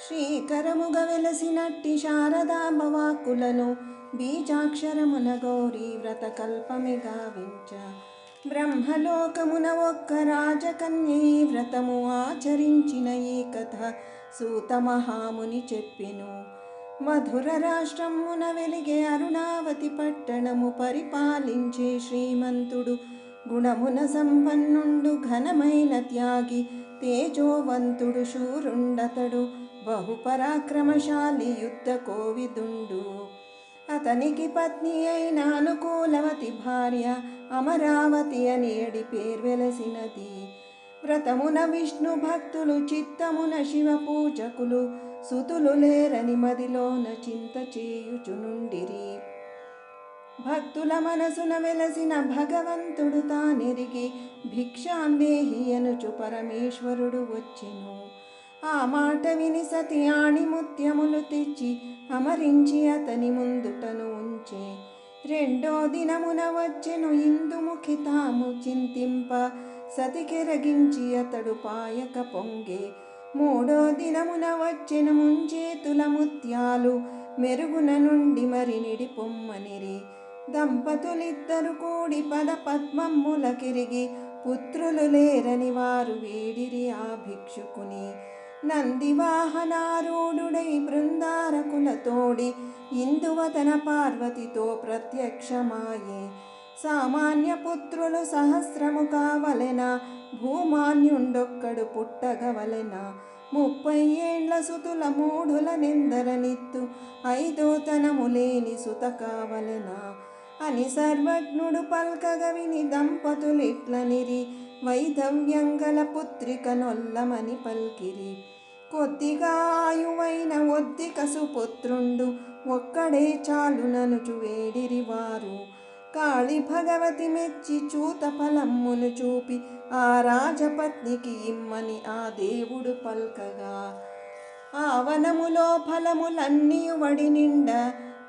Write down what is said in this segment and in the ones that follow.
శ్రీకరముగ వెలసినట్టి శారదాంబ వాక్కులను బీజాక్షరమున గౌరీ వ్రతకల్పమి గావించ బ్రహ్మలోకమున ఒక్క రాజకన్య ఈ వ్రతము ఆచరించిన ఈ కథ సూత మహాముని చెప్పెను. మధుర రాష్ట్రమున వెలిగే అరుణావతి పట్టణము పరిపాలించే శ్రీమంతుడు, గుణమున సంపన్నుండు, ఘనమైన త్యాగి, తేజోవంతుడు, శూరుండతడు, బహుపరాక్రమశాలి, యుద్ధ కోవిదుండు. అతనికి పత్ని అయిన అనుకూలవతి భార్య అమరావతి అని ఎడి పేరు వెలసినది. వ్రతమున విష్ణు భక్తులు, చిత్తమున శివ పూజకులు, సుతులు లేరని మదిలోన చింత చేయుచునుండిరి. భక్తుల మనసున వెలసిన భగవంతుడు తానెరిగి భిక్షాందేహి అనుచు పరమేశ్వరుడు వచ్చెను. ఆ మాట విని సతి ఆణిముత్యములు తెచ్చి అమరించి అతని ముందుటను ఉంచే. రెండో దినమున వచ్చెను ఇందుముఖి తాము చింతింప, సతికెరగించి అతడు పాయక పొంగే. మూడో దినమున వచ్చెను ముంచేతుల ముత్యాలు, మెరుగున నుండి మరి నిడి పొమ్మనిరి. దంపతులిద్దరు కూడి పద పద్మములకిరిగి పుత్రులు లేరని వారు వేడిరి ఆ భిక్షుకుని. నందివాహనారూఢుడై బృందారకులతోడి ఇందువతన పార్వతితో ప్రత్యక్షమాయే. సామాన్య పుత్రులు సహస్రము కావలెనా, భూమాన్యుండొక్కడు పుట్టగవలెనా. 30 ఏండ్ల సుతుల మూఢుల నిందరనిత్తు, 5వ తనము లేని సుత కావలెనా అని సర్వజ్ఞుడు పల్కగ విని దంపతులిట్లనిరి. వైధవ్యంగల పుత్రిక నొల్లమని పల్కిరి. కొద్దిగా ఆయువైన ఒద్దిక సుపుత్రుండు, ఒక్కడే చాలుననుచు వేడిరి వారు. కాళి భగవతి మెచ్చి చూత ఫలమ్మును చూపి ఆ రాజపత్నికి ఇమ్మని ఆ దేవుడు పల్కగా, ఆ వనములో ఫలములన్నీయు వడి నిండ,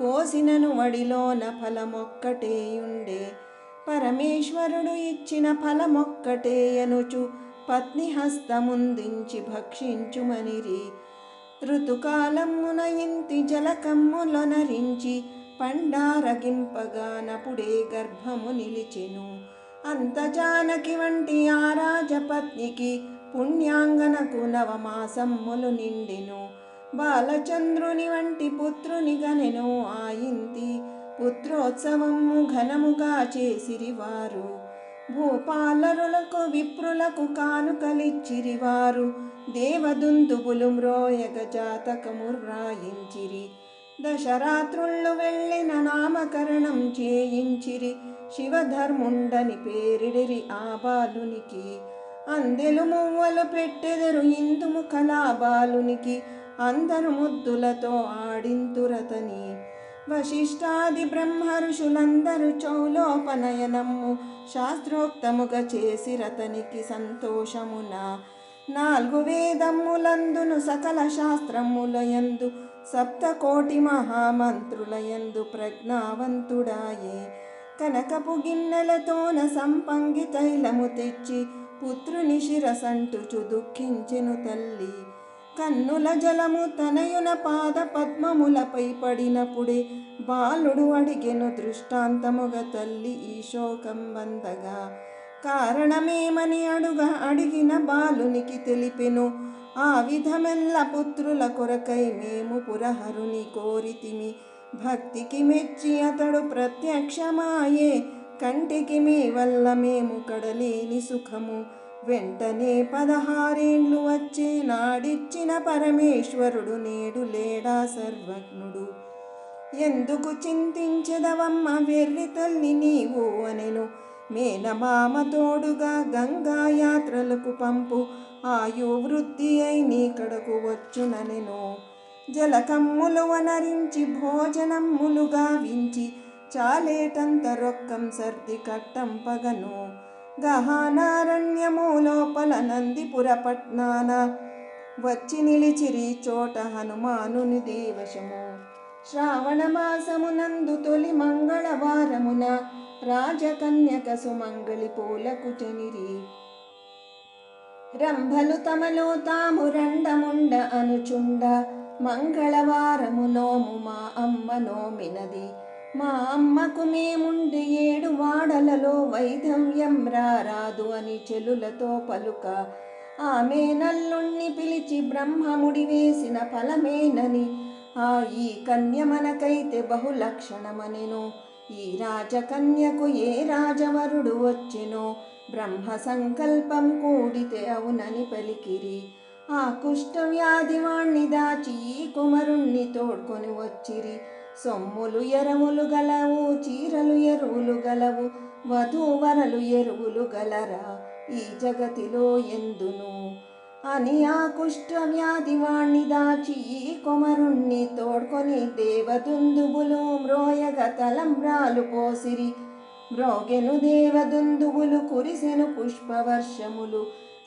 కోసినను వడిలోన ఫలమొక్కటేయుండే. పరమేశ్వరుడు ఇచ్చిన ఫలమొక్కటే అనుచు పత్ని హస్తముందించి భక్షించుమనిరి. ఋతుకాలమున ఇంతి జలకమ్ములొనరించి పండారగింపగా నపుడే గర్భము నిలిచెను. అంత జానకి వంటి ఆ రాజపత్నికి పుణ్యాంగనకు 9 మాసమ్ములు నిండెను. బాలచంద్రుని వంటి పుత్రుని గనెను ఆ ఇంతి. పుత్రోత్సవము ఘనముగా చేసిరి వారు. భూపాలరులకు విప్రులకు కానుకలిచ్చిరి వారు. దేవదుందుబులు మ్రోయగ జాతకము వ్రాయించిరి. దశరాత్రుళ్ళు వెళ్ళిన నామకరణం చేయించిరి. శివధర్ముండని పేరిడిరి ఆ బాలునికి. అందెలు మువ్వలు పెట్టెదరు ఇందుముఖలా బాలునికి. అందరు ముద్దులతో ఆడింతురతని. వశిష్ఠాది బ్రహ్మఋషులందరూ చౌలోపనయనము శాస్త్రోక్తముగా చేసిరతనికి సంతోషమున. 4 వేదములందును సకల శాస్త్రములయందు 7 కోటి మహామంత్రులయందు ప్రజ్ఞావంతుడాయే. కనకపు గిన్నెలతోన సంపంగి తైలము తెచ్చి పుత్రుని శిరసంటుచు దుఃఖించెను తల్లి. కన్నుల జలము తనయున పాద పద్మములపై పడినప్పుడే బాలుడు అడిగెను దృష్టాంతముగ తల్లి ఈ శోకం వందగా. కారణమేమని అడిగిన బాలునికి తెలిపెను. ఆ విధమెల్ల పుత్రుల కొరకై మేము పురహరుని కోరితిమి. భక్తికి మెచ్చి అతడు ప్రత్యక్షమాయే. కంటికి మీ వల్ల మేము కడలేని సుఖము. వెంటనే 16 ఏండ్లు వచ్చే నాడిచ్చిన పరమేశ్వరుడు నేడు లేడా సర్వజ్ఞుడు. ఎందుకు చింతించెదవమ్మ వెర్రి తల్లి నీవు అనెను. మేనమామ తోడుగా గంగా యాత్రలకు పంపు. ఆయు వృద్ధి అయి నీ కడకు వచ్చుననెను. జలకమ్ములు వనరించి భోజనమ్ములు గావించి చాలేటంత రొక్కం సర్ది కట్టంపగను. గహానారణ్యము లోపల నందిపుర పట్నాన వచ్చి నిలిచిరి చోట హనుమానుని దేవశము. శ్రావణ మాసమునందు తొలి రంభలు తమలో తాము రండముండ అనుచుండ మంగళవారము నోము మా అమ్మ నోమినది. మా అమ్మకు మేముండి 7 వాడలలో వైధవ్యం రారాదు అని చెలులతో పలుక, ఆమె నల్లుణ్ణి పిలిచి బ్రహ్మముడి వేసిన ఫలమేనని, ఈ కన్య మనకైతే బహులక్షణమనెను. ఈ రాజకన్యకు ఏ రాజవరుడు వచ్చెనో బ్రహ్మ సంకల్పం కూడితే అవునని పలికిరి. ఆ కుష్ఠవ్యాధి వాణ్ణి దాచి ఈ కుమరుణ్ణి తోడ్కొని వచ్చిరి. సొమ్ములు ఎరువులు గలవు, చీరలు ఎరువులు గలవు, వధూవరలు ఎరువులు గలరా ఈ జగతిలో ఎందును అని ఆ కుష్ఠవ్యాధి వాణ్ణి దాచి ఈ కుమరుణ్ణి తోడ్కొని దేవదుందుబులు మ్రోయగ తలంబ్రాలు పోసిరి. మ్రోగెను దేవదుందుబులు, కురిసెను పుష్పవర్షములు,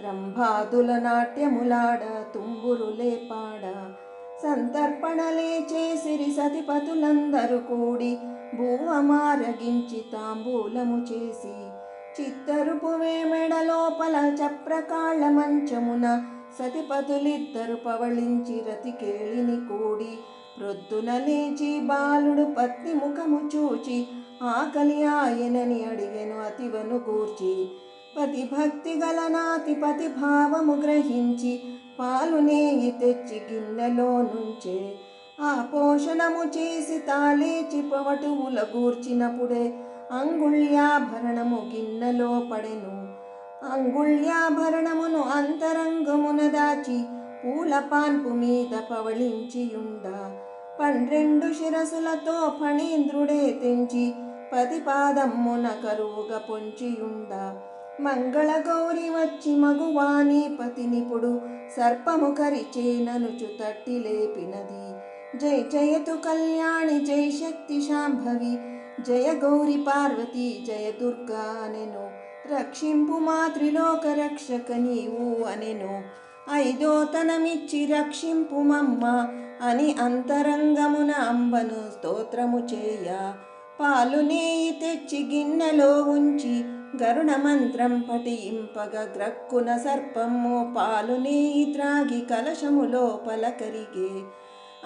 రంభాదుల నాట్యములాడ తుంబురులే పాడ. సంతర్పణలే చేసిరి సతిపతులందరూ కూడి, భూవమారగించి తాంబూలము చేసి. చిత్తరుపువే మెడలోపల చప్రకాళ్ళ మంచమున సతిపతులిద్దరు పవళించి రతికేళిని కూడి. ప్రొద్దున లేచి బాలుడు పత్ని ముఖము చూచి ఆకలి ఆయనని అడిగెను అతివను గూర్చి. పతి భక్తి గల నాతి పతి భావము గ్రహించి పాలు నేయి తెచ్చి గిన్నెలో నుంచే, ఆ పోషణము చేసి తాలేచి పవటువుల గూర్చినప్పుడే అంగుళ్యాభరణము గిన్నెలో పడెను. అంగుళ్యాభరణమును అంతరంగమున దాచి పూల పాన్పు మీద పవళించియుండ, 12 శిరసులతో ఫణీంద్రుడే తెంచి పతిపాదమ్మున కరువుగా పొంచియుండ. మంగళ గౌరి వచ్చి మగువాని పతినిపుడు సర్పము కరిచేననుచు తట్టి లేపినది. జై జయతు కళ్యాణి జై శక్తి శాంభవి, జయ గౌరి పార్వతి జయ దుర్గా అనెను. రక్షింపు మాతృలోక రక్షక నీవు అనెను. 5వ తనమిచ్చి రక్షింపు మమ్మ అని అంతరంగమున అంబను స్తోత్రము చేయ, పాలు నేయి తెచ్చి గిన్నెలో ఉంచి గరుడ మంత్రం పఠింపగ గ్రక్కున సర్పము పాలు నేయి త్రాగి కలశములో పలకరిగే.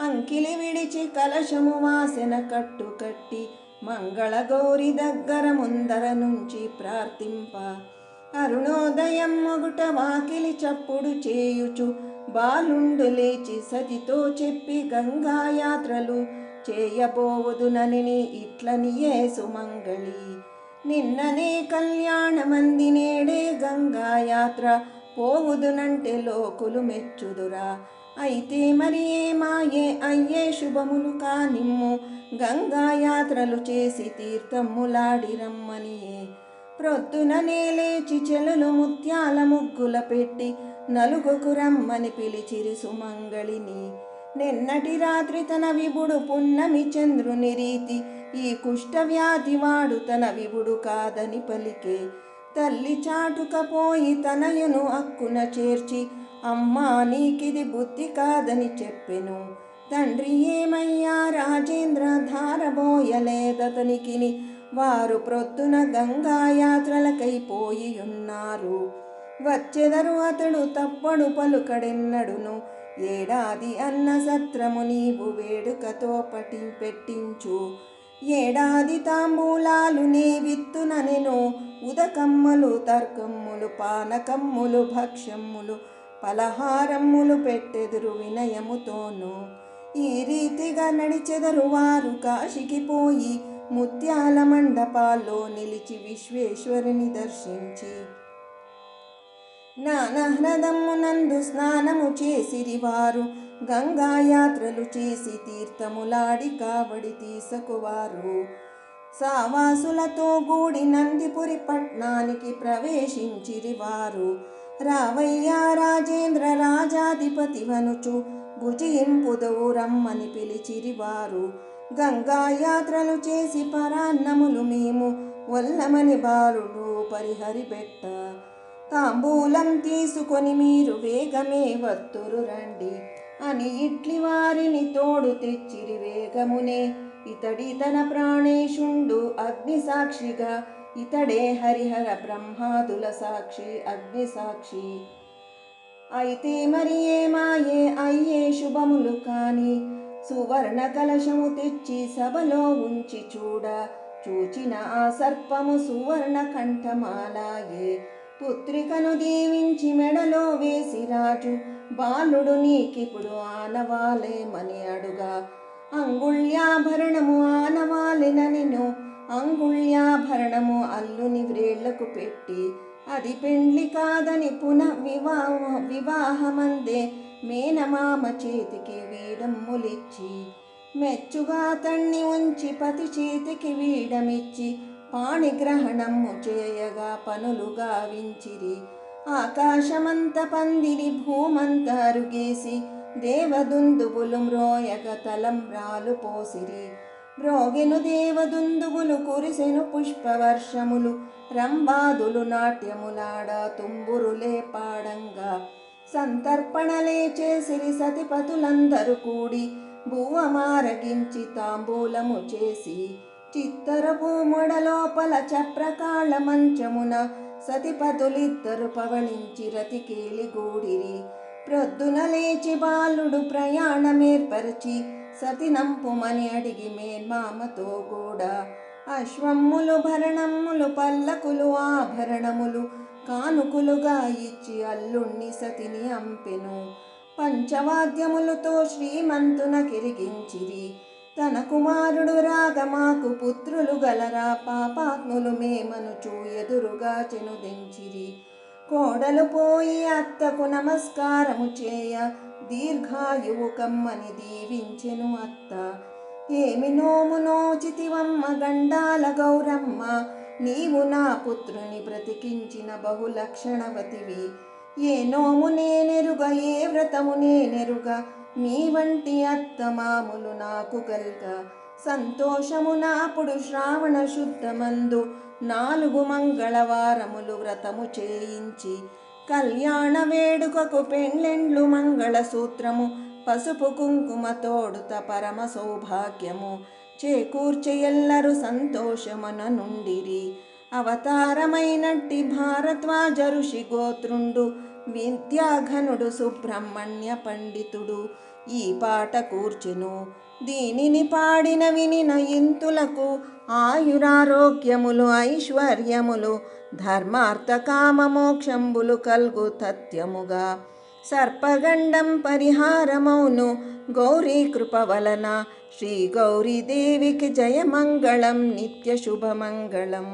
అంకిలి విడిచి కలశము వాసన కట్టు కట్టి మంగళ గౌరి దగ్గర ముందర నుంచి ప్రార్థింప, అరుణోదయం మొగుట వాకిలి చప్పుడు చేయుచు బాలుండు లేచి సతితో చెప్పి గంగాయాత్రలు చేయబోవుదునని ఇట్లనియే సుమంగళి. నిన్ననే కళ్యాణమంది నేడే గంగాయాత్ర పోవుదునంటే లోకులు మెచ్చుదురా. అయితే మరి ఏమాయే అయ్యే శుభములు కానిమ్ము, గంగాయాత్రలు చేసి తీర్థములాడిరమ్మనియే. ప్రొద్దుననే లేచి చెలులు ముత్యాల ముగ్గుల పెట్టి నలుగుకు రమ్మని పిలిచిరి సుమంగళిని. నిన్నటి రాత్రి తన విభుడు పున్నమి చంద్రుని రీతి ఈ కుష్ఠవ్యాధి వాడు తన విభుడు కాదని పలికే. తల్లి చాటుకపోయి తనయును అక్కున చేర్చి అమ్మా నీకిది బుద్ధి కాదని చెప్పెను. తండ్రి ఏమయ్యా రాజేంద్ర ధారబోయలేదతనికిని, వారు ప్రొద్దున గంగాయాత్రలకైపోయి ఉన్నారు. వచ్చెదరు అతడు తప్పడు పలుకడెన్నడును, ఏడాది అన్న సత్రము నీవు వేడుకతో పెట్టించు. ఏడాది తాంబూలాలు నే విత్తుననెను, ఉదకమ్మలు తర్కమ్ములు పానకమ్ములు భక్ష్యమ్ములు పలహారమ్ములు పెట్టెదురు వినయముతోను. ఈ రీతిగా నడిచెదరు వారు కాశికి పోయి ముత్యాల మండపాల్లో నిలిచి విశ్వేశ్వరుని దర్శించి. జ్ఞానహ్రదమ్మునందు స్నానము చేసిరి వారు, గంగాయాత్రలు చేసి తీర్థములాడి కావడి తీసుకువారు. సావాసులతో గూడి నందిపురి పట్నానికి ప్రవేశించిరి వారు. రావయ్యా రాజేంద్ర రాజాధిపతి వనుచు భుజింపుదవు రమ్మని పిలిచిరి వారు. గంగాయాత్రలు చేసి పరాన్నములు మేము వల్లమని బాలుడు పరిహరిబెట్ట. తాంబూలం తీసుకొని మీరు వేగమే వత్తురు రండి అని ఇట్లి వారిని తోడు తెచ్చిరి వేగమునే. ఇతడి తన ప్రాణేశుండు అగ్ని సాక్షిగా, ఇతడే హరిహర బ్రహ్మాదుల సాక్షి అగ్ని సాక్షి. అయితే మరి ఏమాయే అయ్యే శుభములు కాని సువర్ణ కలశము తెచ్చి సభలో ఉంచి చూచిన ఆ సర్పము సువర్ణ కంఠమాలాయే. పుత్రికను దీవించి మెడలో వేసి రాజు బాలుడు నీకిప్పుడు ఆనవాలేమని అడుగా. అంగుళ్యాభరణము ఆనవాలెననిను అంగుళ్యాభరణము అల్లుని వ్రేళ్లకు పెట్టి అది పెండ్లి కాదని వివాహమందే మేనమామ చేతికి వీడమ్ములిచ్చి మెచ్చుగా తన్ని ఉంచి పతి చేతికి వీడమిచ్చి పాణిగ్రహణము చేయగా పనులు గావించిరి. ఆకాశమంత పందిరి భూమంత అరుగేసి దేవదుందుబులు మ్రోయగ తలంబ్రాలు పోసిరి. మ్రోగెను దేవదుందుబులు కురిసెను పుష్పవర్షములు రంబాదులు నాట్యములాడ తుంబురులే పాడంగా సంతర్పణలే చేసిరి సతిపతులందరూ కూడి భువమారగించి తాంబూలము చేసి చిత్తరపు మొడలోపల చప్రకాళ మంచమున సతిపతులిద్దరు పవళించి రతికేలి గూడిరి. ప్రొద్దున లేచి బాలుడు ప్రయాణమేర్పరిచి సతినంపుమని అడిగి మేన్మామతో కూడా అశ్వమ్ములు భరణమ్ములు పల్లకులు ఆభరణములు కానుకులుగా ఇచ్చి అల్లుణ్ణి సతిని అంపెను. పంచవాద్యములతో శ్రీమంతున కిరిగించిరి. తన కుమారుడు రాగమాకు పుత్రులు గలరా పాపాత్ములు మేమనుచు ఎదురుగా చెనుదించిరి. కోడలు పోయి అత్తకు నమస్కారము చేయ దీర్ఘాయువు కమ్మని దీవించెను అత్త. ఏమి నోము నోచితివమ్మ గండాల గౌరమ్మ, నీవు నా పుత్రుని బ్రతికించిన బహులక్షణవతివి. ఏ నోము నేనెరుగ ఏ వ్రతము నేనెరుగ, మీ వంటి అత్త మాములు నాకు గల్గ. సంతోషమునాపుడు శ్రావణ శుద్ధమందు 4 మంగళవారములు వ్రతము చేయించి కళ్యాణ వేడుకకు పెండ్లెండ్లు మంగళసూత్రము పసుపు కుంకుమ తోడుత పరమ సౌభాగ్యము చేకూర్చె ఎల్లరు సంతోషమున నుండిరి. అవతారమైనట్టి భారద్వాజ ఋషి గోత్రుండు విద్యాఘనుడు సుబ్రహ్మణ్య పండితుడు ఈ పాట కూర్చెను. దీనిని పాడిన వినిన ఇంతులకు ఆయురారోగ్యములు ఐశ్వర్యములు ధర్మార్థ కామ మోక్షంబులు కల్గు తథ్యముగా. సర్పగండం పరిహారమౌను గౌరీ కృప వలన. శ్రీ గౌరీదేవికి జయమంగళం నిత్య శుభమంగళం.